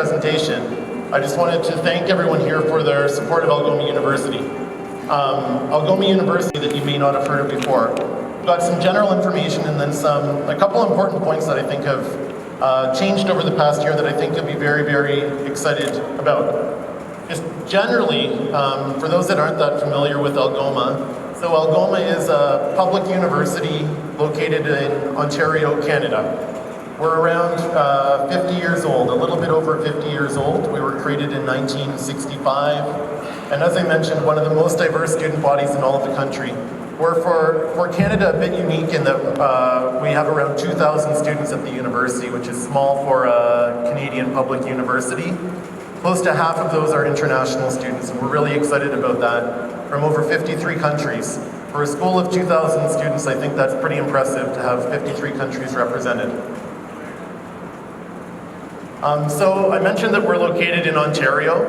presentation, I just wanted to thank everyone here for their support of Algoma University. Algoma University, that you may not have heard of before, got some general information and then a couple important points that I think have changed over the past year that I think you'll be very, very excited about. Just generally, for those that aren't that familiar with Algoma, so Algoma is a public university located in Ontario, Canada. We're around 50 years old, a little bit over 50 years old. We were created in 1965. And as I mentioned, one of the most diverse student bodies in all of the country. We're for Canada a bit unique in that we have around 2,000 students at the university, which is small for a Canadian public university. Close to half of those are international students, and we're really excited about that, from over 53 countries. For a school of 2,000 students, I think that's pretty impressive to have 53 countries represented. So I mentioned that we're located in Ontario.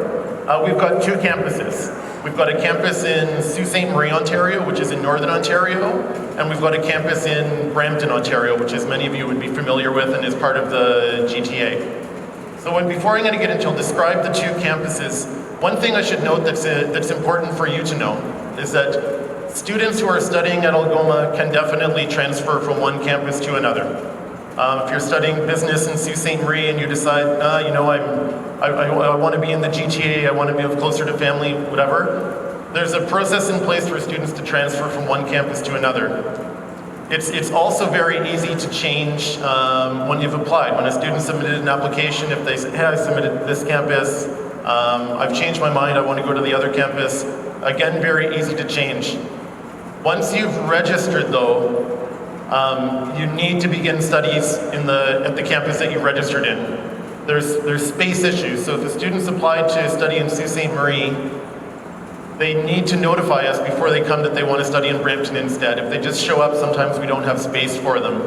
We've got two campuses. We've got a campus in Sault Ste. Marie, Ontario, which is in Northern Ontario, and we've got a campus in Brampton, Ontario, which as many of you would be familiar with and is part of the GTA. So before I'm going to get into, I'll describe the two campuses. One thing I should note that's important for you to know is that students who are studying at Algoma can definitely transfer from one campus to another. If you're studying business in Sault Ste. Marie and you decide, I want to be in the GTA, I want to be closer to family, whatever, there's a process in place for students to transfer from one campus to another. It's also very easy to change when you've applied. When a student submitted an application, if they say, hey, I submitted this campus, I've changed my mind, I want to go to the other campus, again, very easy to change. Once you've registered though, you need to begin studies at the campus that you registered in. There's space issues, so if the students applied to study in Sault Ste. Marie, they need to notify us before they come that they want to study in Brampton instead. If they just show up, sometimes we don't have space for them.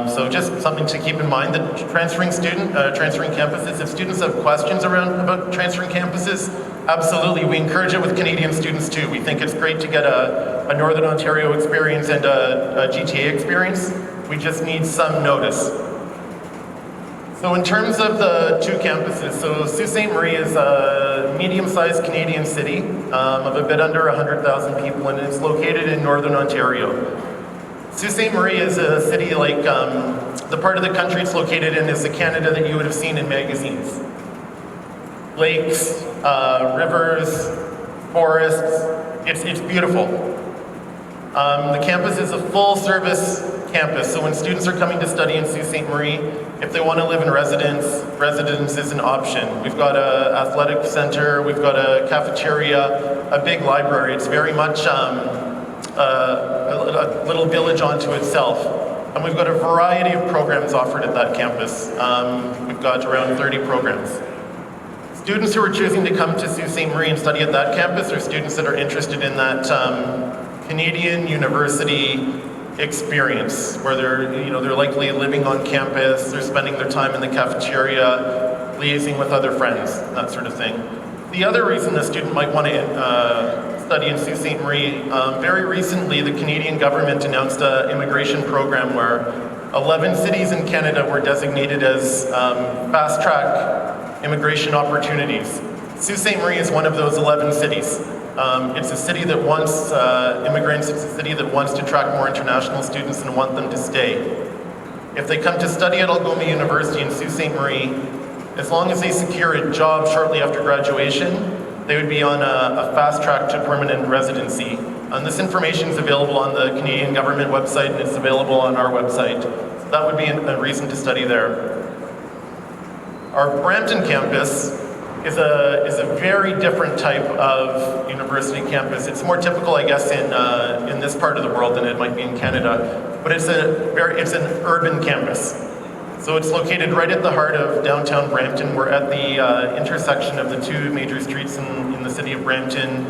So just something to keep in mind, that transferring campuses, if students have questions about transferring campuses, absolutely, we encourage it with Canadian students too. We think it's great to get a Northern Ontario experience and a GTA experience. We just need some notice. So in terms of the two campuses, so Sault Ste. Marie is a medium-sized Canadian city of a bit under 100,000 people, and it's located in Northern Ontario. Sault Ste. Marie is a city like the part of the country it's located in is the Canada that you would have seen in magazines. Lakes, rivers, forests, it's beautiful. The campus is a full-service campus, so when students are coming to study in Sault Ste. Marie, if they want to live in residence is an option. We've got an athletic center, we've got a cafeteria, a big library. It's very much a little village unto itself. And we've got a variety of programs offered at that campus. We've got around 30 programs. Students who are choosing to come to Sault Ste. Marie and study at that campus are students that are interested in that Canadian university experience, where they're likely living on campus, they're spending their time in the cafeteria, liaising with other friends, that sort of thing. The other reason a student might want to study in Sault Ste. Marie, very recently the Canadian government announced an immigration program where 11 cities in Canada were designated as fast-track immigration opportunities. Sault Ste. Marie is one of those 11 cities. It's a city that wants immigrants, it's a city that wants to attract more international students and want them to stay. If they come to study at Algoma University in Sault Ste. Marie, as long as they secure a job shortly after graduation, they would be on a fast track to permanent residency. And this information is available on the Canadian government website, and it's available on our website. So that would be a reason to study there. Our Brampton campus is a very different type of university campus. It's more typical, I guess, in this part of the world than it might be in Canada. But it's an urban campus. So it's located right at the heart of downtown Brampton. We're at the intersection of the two major streets in the city of Brampton,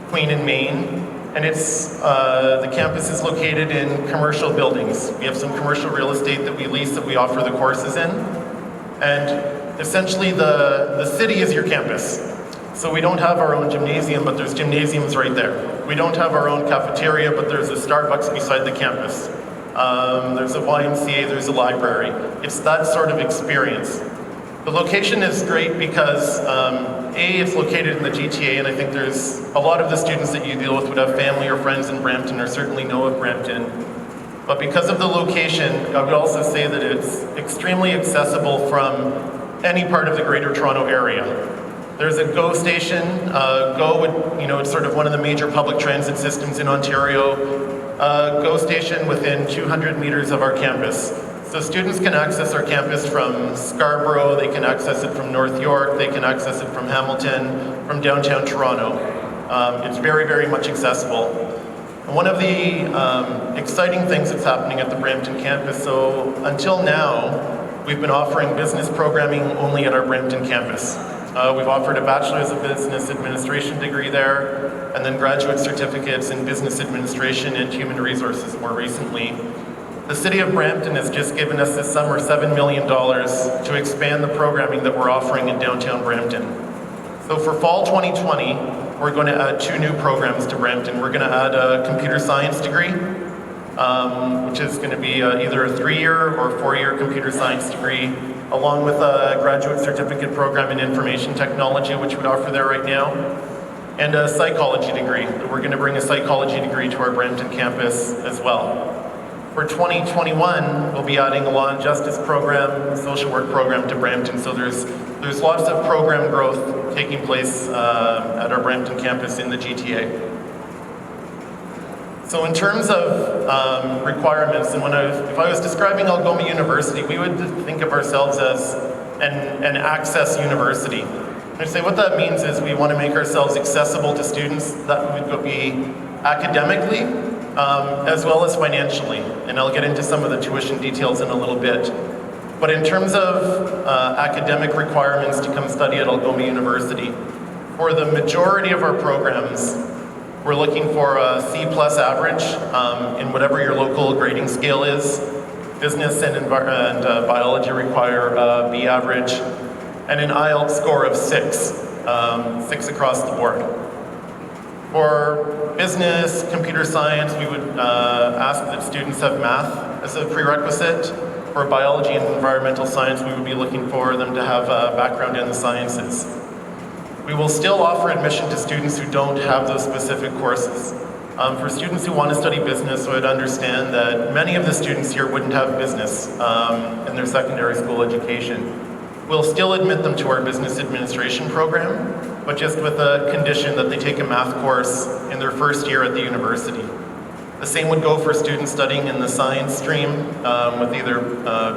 Queen and Main. And the campus is located in commercial buildings. We have some commercial real estate that we lease that we offer the courses in. And essentially the city is your campus. So we don't have our own gymnasium, but there's gymnasiums right there. We don't have our own cafeteria, but there's a Starbucks beside the campus. There's a YMCA, there's a library. It's that sort of experience. The location is great because A, it's located in the GTA, and I think there's a lot of the students that you deal with would have family or friends in Brampton or certainly know of Brampton. But because of the location, I would also say that it's extremely accessible from any part of the Greater Toronto area. There's a GO station. GO would, it's sort of one of the major public transit systems in Ontario. GO station within 200 meters of our campus. So students can access our campus from Scarborough, they can access it from North York, they can access it from Hamilton, from downtown Toronto. It's very, very much accessible. And one of the exciting things that's happening at the Brampton campus, so until now, we've been offering business programming only at our Brampton campus. We've offered a Bachelor's of Business Administration degree there, and then graduate certificates in Business Administration and Human Resources more recently. The City of Brampton has just given us this summer $7 million to expand the programming that we're offering in downtown Brampton. So for fall 2020, we're going to add 2 new programs to Brampton. We're going to add a computer science degree, which is going to be either a 3-year or 4-year computer science degree, along with a graduate certificate program in information technology, which we offer there right now, and a psychology degree. We're going to bring a psychology degree to our Brampton campus as well. For 2021, we'll be adding a law and justice program, social work program to Brampton. So there's lots of program growth taking place at our Brampton campus in the GTA. So in terms of requirements, and if I was describing Algoma University, we would think of ourselves as an access university. And I'd say what that means is we want to make ourselves accessible to students. That would be academically, as well as financially, and I'll get into some of the tuition details in a little bit. But in terms of academic requirements to come study at Algoma University, for the majority of our programs, we're looking for a C+ average in whatever your local grading scale is. Business and biology require a B average, and an IELTS score of 6, 6 across the board. For business, computer science, we would ask that students have math as a prerequisite. For biology and environmental science, we would be looking for them to have a background in the sciences. We will still offer admission to students who don't have those specific courses. For students who want to study business, I would understand that many of the students here wouldn't have business in their secondary school education. We'll still admit them to our business administration program, but just with a condition that they take a math course in their first year at the university. The same would go for students studying in the science stream with either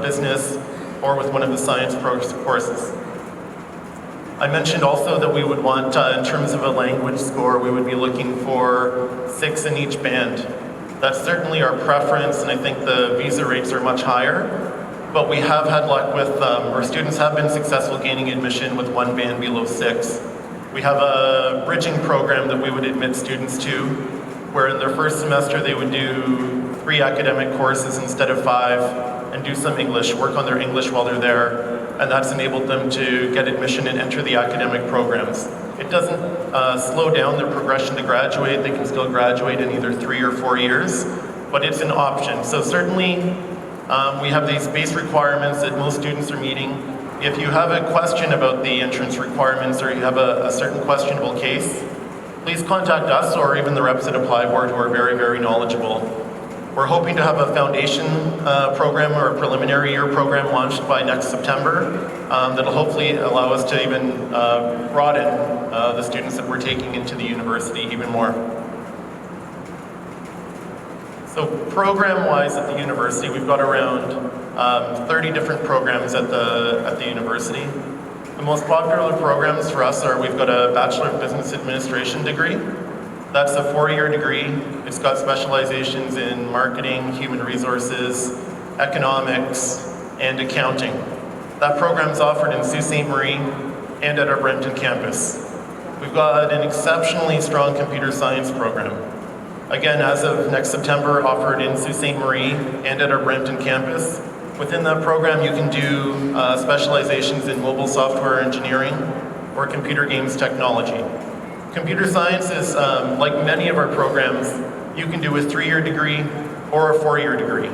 business or with one of the science courses. I mentioned also that we would want, in terms of a language score, we would be looking for 6 in each band. That's certainly our preference, and I think the visa rates are much higher. But we have had luck with, our students have been successful gaining admission with 1 band below 6. We have a bridging program that we would admit students to, where in their first semester they would do 3 academic courses instead of 5, and do some English, work on their English while they're there, and that's enabled them to get admission and enter the academic programs. It doesn't slow down their progression to graduate. They can still graduate in either 3 or 4 years, but it's an option. So certainly, we have these base requirements that most students are meeting. If you have a question about the entrance requirements or you have a certain questionable case, please contact us or even the reps at ApplyBoard who are very, very knowledgeable. We're hoping to have a foundation program or a preliminary year program launched by next September that'll hopefully allow us to even broaden the students that we're taking into the university even more. So program-wise at the university, we've got around 30 different programs at the university. The most popular programs for us are, we've got a Bachelor of Business Administration degree. That's a 4-year degree. It's got specializations in marketing, human resources, economics, and accounting. That program's offered in Sault Ste. Marie and at our Brampton campus. We've got an exceptionally strong computer science program. Again, as of next September, offered in Sault Ste. Marie and at our Brampton campus. Within that program, you can do specializations in mobile software engineering or computer games technology. Computer science is, like many of our programs, you can do a 3-year degree or a 4-year degree.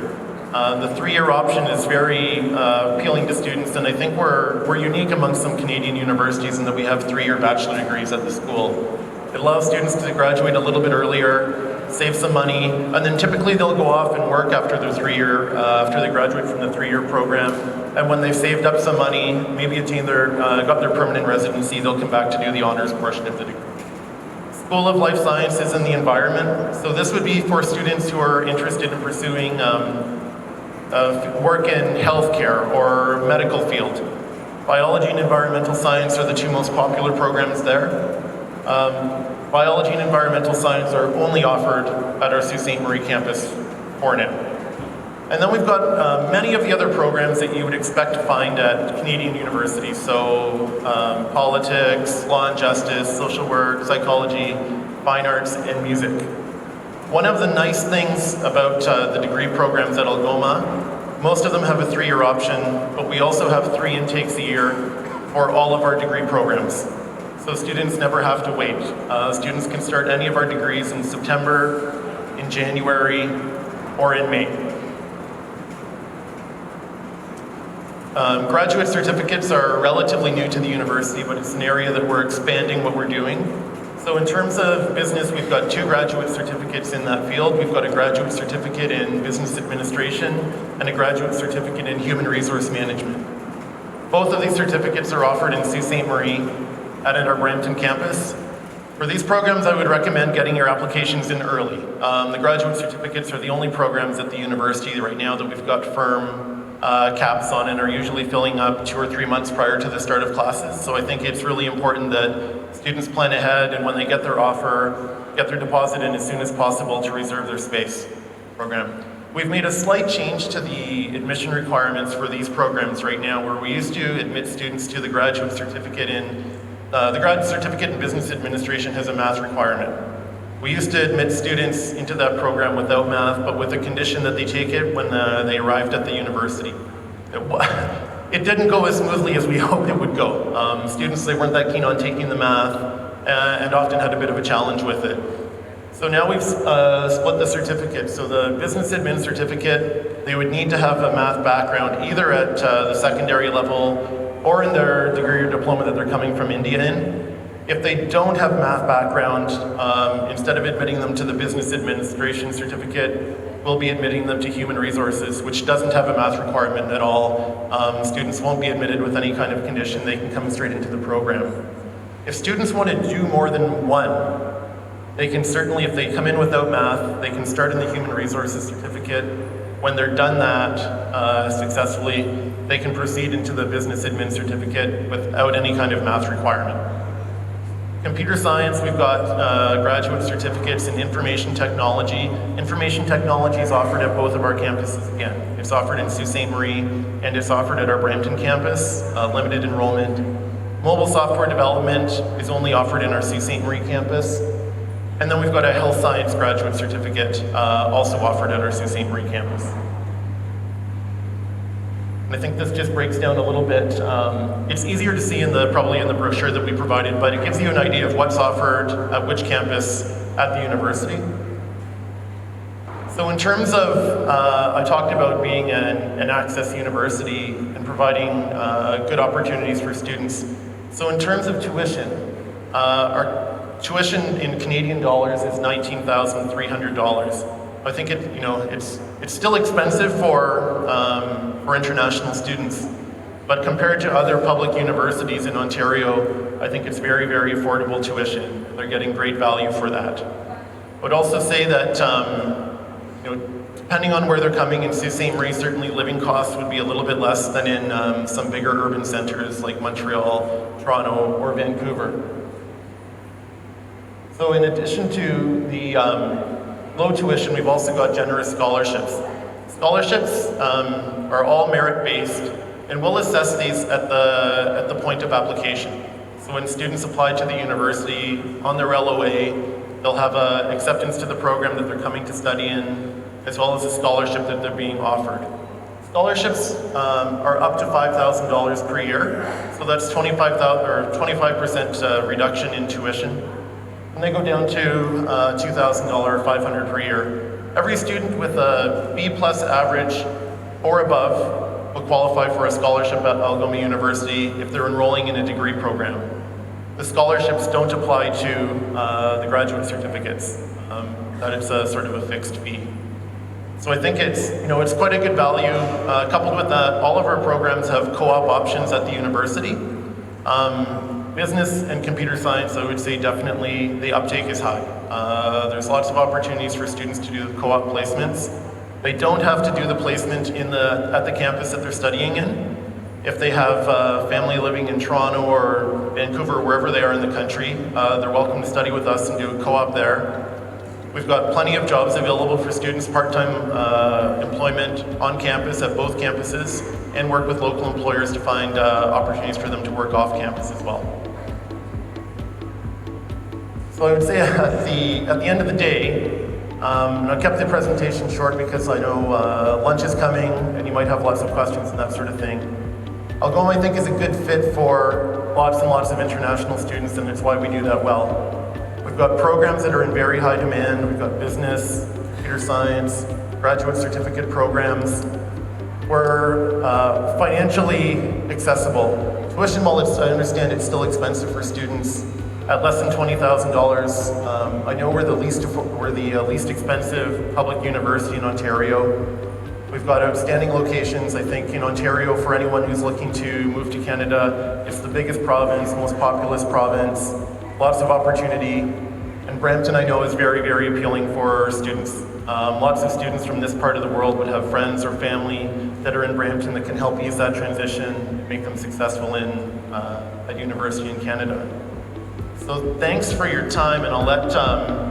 The three-year option is very appealing to students, and I think we're unique among some Canadian universities in that we have three-year bachelor degrees at the school. It allows students to graduate a little bit earlier, save some money, and then typically they'll go off and work after their after they graduate from the three-year program. And when they've saved up some money, maybe got their permanent residency, they'll come back to do the honors portion of the degree. School of Life Sciences and the Environment. So this would be for students who are interested in pursuing work in healthcare or medical field. Biology and environmental science are the two most popular programs there. Biology and environmental science are only offered at our Sault Ste. Marie campus for now. And then we've got many of the other programs that you would expect to find at Canadian universities. So politics, law and justice, social work, psychology, fine arts, and music. One of the nice things about the degree programs at Algoma, most of them have a three-year option, but we also have 3 intakes a year for all of our degree programs. So students never have to wait. Students can start any of our degrees in September, in January, or in May. Graduate certificates are relatively new to the university, but it's an area that we're expanding what we're doing. So in terms of business, we've got 2 graduate certificates in that field. We've got a graduate certificate in business administration and a graduate certificate in human resource management. Both of these certificates are offered in Sault Ste. Marie and at our Brampton campus. For these programs, I would recommend getting your applications in early. The graduate certificates are the only programs at the university right now that we've got firm caps on and are usually filling up 2 or 3 months prior to the start of classes. So I think it's really important that students plan ahead, and when they get their offer, get their deposit in as soon as possible to reserve their space program. We've made a slight change to the admission requirements for these programs right now, where we used to admit students to the graduate certificate in business administration has a math requirement. We used to admit students into that program without math, but with the condition that they take it when they arrived at the university. It didn't go as smoothly as we hoped it would go. Students, they weren't that keen on taking the math and often had a bit of a challenge with it. So now we've split the certificate. So the business admin certificate, they would need to have a math background either at the secondary level or in their degree or diploma that they're coming from India in. If they don't have math background, instead of admitting them to the business administration certificate, we'll be admitting them to human resources, which doesn't have a math requirement at all. Students won't be admitted with any kind of condition. They can come straight into the program. If students want to do more than one, they can certainly, if they come in without math, they can start in the human resources certificate. When they're done that successfully, they can proceed into the business admin certificate without any kind of math requirement. Computer science, we've got graduate certificates in information technology. Information technology is offered at both of our campuses again. It's offered in Sault Ste. Marie and it's offered at our Brampton campus, limited enrollment. Mobile software development is only offered in our Sault Ste. Marie campus. And then we've got a health science graduate certificate also offered at our Sault Ste. Marie campus. I think this just breaks down a little bit. It's easier to see probably in the brochure that we provided, but it gives you an idea of what's offered at which campus at the university. So in terms of, I talked about being an access university and providing good opportunities for students. So in terms of tuition, our tuition in Canadian dollars is $19,300. I think it's still expensive for international students, but compared to other public universities in Ontario, I think it's very, very affordable tuition. They're getting great value for that. I would also say that depending on where they're coming in Sault Ste. Marie, certainly living costs would be a little bit less than in some bigger urban centers like Montreal, Toronto, or Vancouver. So in addition to the low tuition, we've also got generous scholarships. Scholarships are all merit-based, and we'll assess these at the point of application. So when students apply to the university on their LOA, they'll have an acceptance to the program that they're coming to study in, as well as a scholarship that they're being offered. Scholarships are up to $5,000 per year, so that's 25% reduction in tuition. And they go down to $2,000 or $500 per year. Every student with a B+ average or above will qualify for a scholarship at Algoma University if they're enrolling in a degree program. The scholarships don't apply to the graduate certificates. That is a sort of a fixed fee. So I think it's quite a good value. Coupled with that, all of our programs have co-op options at the university. Business and computer science, I would say definitely the uptake is high. There's lots of opportunities for students to do co-op placements. They don't have to do the placement at the campus that they're studying in. If they have family living in Toronto or Vancouver, or wherever they are in the country, they're welcome to study with us and do a co-op there. We've got plenty of jobs available for students, part-time employment on campus at both campuses, and work with local employers to find opportunities for them to work off campus as well. So I would say at the end of the day, and I kept the presentation short because I know lunch is coming and you might have lots of questions and that sort of thing. Algoma, I think, is a good fit for lots and lots of international students, and it's why we do that well. We've got programs that are in very high demand. We've got business, computer science, graduate certificate programs. We're financially accessible. Tuition, while I understand it's still expensive for students, at less than $20,000. I know we're the least expensive public university in Ontario. We've got outstanding locations. I think in Ontario, for anyone who's looking to move to Canada, it's the biggest province, most populous province, lots of opportunity. And Brampton, I know, is very, very appealing for students. Lots of students from this part of the world would have friends or family that are in Brampton that can help ease that transition, make them successful in a university in Canada. So thanks for your time, and I'll let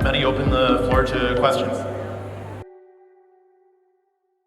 Mehdi open the floor to questions.